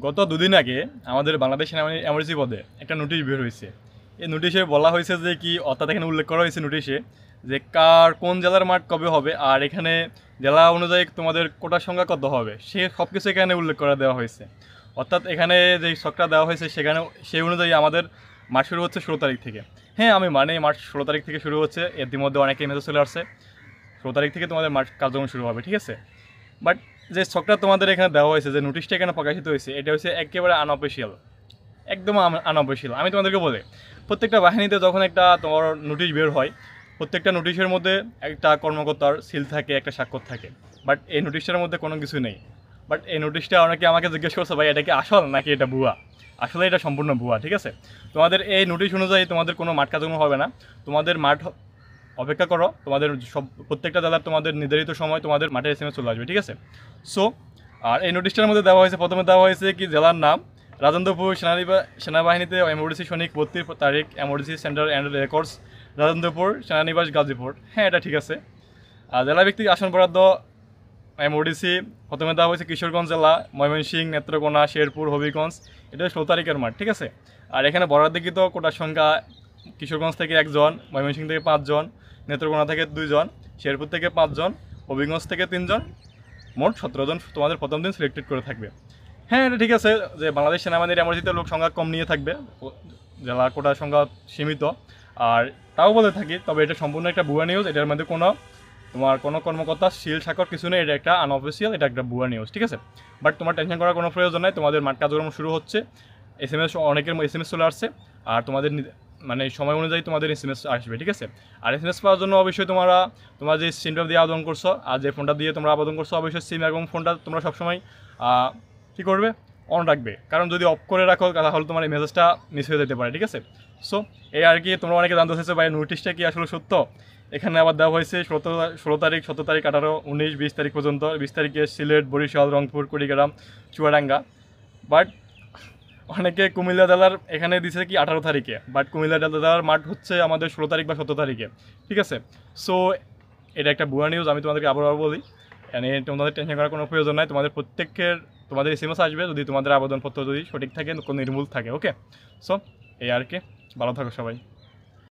গত দুদিন আগে আমাদের বাংলাদেশ সেনাবাহিনীর এমার্জেন্সি পদে একটা নোটিশ বের হয়েছে। এই নোটিশে বলা হয়েছে যে কি, অর্থাৎ এখানে উল্লেখ করা হয়েছে নোটিশে যে কার কোন জেলার মাঠ কবে হবে, আর এখানে জেলা অনুযায়ী তোমাদের কোটার সংখ্যা কত হবে, সে সব কিছু এখানে উল্লেখ করে দেওয়া হয়েছে। অর্থাৎ এখানে যে ছকটা দেওয়া হয়েছে সেখানে সেই অনুযায়ী আমাদের মাঠ শুরু হচ্ছে 16 তারিখ থেকে। হ্যাঁ, আমি মানে মাঠ 16 তারিখ থেকে শুরু হচ্ছে, ইতিমধ্যে অনেকে মেসেজ চলে আসছে 16 তারিখ থেকে তোমাদের মাঠ কার্যক্রম শুরু হবে, ঠিক আছে। বাট যে ছকটা তোমাদের এখানে দেওয়া হয়েছে, যে নোটিশটা এখানে প্রকাশিত হয়েছে, এটা হচ্ছে একেবারে আনঅফিসিয়াল, একদম আনঅফিসিয়াল। আমি তোমাদেরকে বলি, প্রত্যেকটা বাহিনীতে যখন একটা তোমার নোটিশ বের হয়, প্রত্যেকটা নোটিশের মধ্যে একটা কর্মকর্তার সিল থাকে, একটা স্বাক্ষর থাকে। বাট এই নোটিশটার মধ্যে কোনো কিছু নেই। বাট এই নোটিশটা অনেকে আমাকে জিজ্ঞেস করছে, ভাই এটা কি আসল নাকি এটা ভুয়া। আসলে এটা সম্পূর্ণ ভুয়া, ঠিক আছে। তোমাদের এই নোটিশ অনুযায়ী তোমাদের কোনো মাঠ কার্যক্রম হবে না। তোমাদের মাঠ অপেক্ষা করো, তোমাদের সব প্রত্যেকটা জেলার তোমাদের নির্ধারিত সময় তোমাদের মাঠে এসএমএস চলে আসবে, ঠিক আছে। সো আর এই নোটিশটার মধ্যে দেওয়া হয়েছে, প্রথমে দেওয়া হয়েছে কি জেলার নাম রাজেন্দ্রপুর সেনাবাহিনীতে এমার্জেন্সি সৈনিক 32 তারিখ, emergency centre and records Rajendrapur সেনানিবাস গাজীপুর। হ্যাঁ, এটা ঠিক আছে। আর জেলা ভিত্তিক আসন বরাদ্দ এমওডিসি প্রথমে দেওয়া হয়েছে কিশোরগঞ্জ জেলা, ময়মনসিংহ, নেত্রকোনা, শেরপুর, হবিগঞ্জ। এটা 16 তারিখের মাঠ, ঠিক আছে। আর এখানে বরাদ্দকৃত কোটার সংখ্যা কিশোরগঞ্জ থেকে 1 জন, ময়মনসিংহ থেকে 5 জন, নেত্রকোনা থেকে 2 জন, শেরপুর থেকে 5 জন, হবিগঞ্জ থেকে 3 জন, মোট 17 জন তোমাদের প্রথম দিন সিলেক্টেড করে থাকবে। হ্যাঁ, এটা ঠিক আছে যে বাংলাদেশ সেনাবাহিনীর এমার্জেন্সিতে লোক সংখ্যা কম নিয়ে থাকবে, জেলা কোটার সংখ্যা সীমিত। আর তাও বলে থাকি, তবে এটা সম্পূর্ণ একটা ভুয়া নিউজ। এটার মধ্যে কোনো কর্মকর্তা শিল স্বাক্ষর কিছু নেই, এটা একটা আনঅফিসিয়াল, এটা একটা ভুয়া নিউজ, ঠিক আছে। বাট তোমার টেনশন করার কোনো প্রয়োজন নাই, তোমাদের মাঠ কার্যক্রম শুরু হচ্ছে। অনেকের এসএমএস চলে আসছে, আর তোমাদের মানে সময় অনুযায়ী তোমাদের এসএমএস আসবে, ঠিক আছে। আর এসএমএস পাওয়ার জন্য অবশ্যই তোমার যে সিমটা দিয়ে আবেদন করছো আর যে ফোনটা দিয়ে তোমরা আবেদন করছো, অবশ্যই সিম এবং ফোনটা তোমরা সবসময় কী করবে, অন রাখবে। কারণ যদি অফ করে রাখো তাহলে তোমার এই মেসেজটা মিস হয়ে যেতে পারে, ঠিক আছে। সো এই আর কি, তোমরা অনেকে জানতে চাইছো ভাই নোটিশটা কি আসলে সত্য। এখানে আবার দেওয়া হয়েছে 16 তারিখ, 17 তারিখ, 18, 19, 20 তারিখ পর্যন্ত। 20 তারিখে সিলেট, বরিশাল, রংপুর, কুড়িগ্রাম, চুয়াডাঙ্গা। বাট অনেকে কুমিল্লা জেলার এখানে দিছে কি 18 তারিখে, বাট কুমিল্লা জেলার মাঠ হচ্ছে আমাদের 16 তারিখ বা 17 তারিখে, ঠিক আছে। সো এটা একটা ভুয়া নিউজ, আমি তোমাদেরকে আবার বলি। তোমাদের টেনশন করার কোনো প্রয়োজন নাই, তোমাদের এসএমএস আসবে যদি তোমাদের আবেদনপত্র যদি সঠিক থাকে, কোনো নির্মূল থাকে, ওকে। সো এই আর কি, ভালো থাকো সবাই।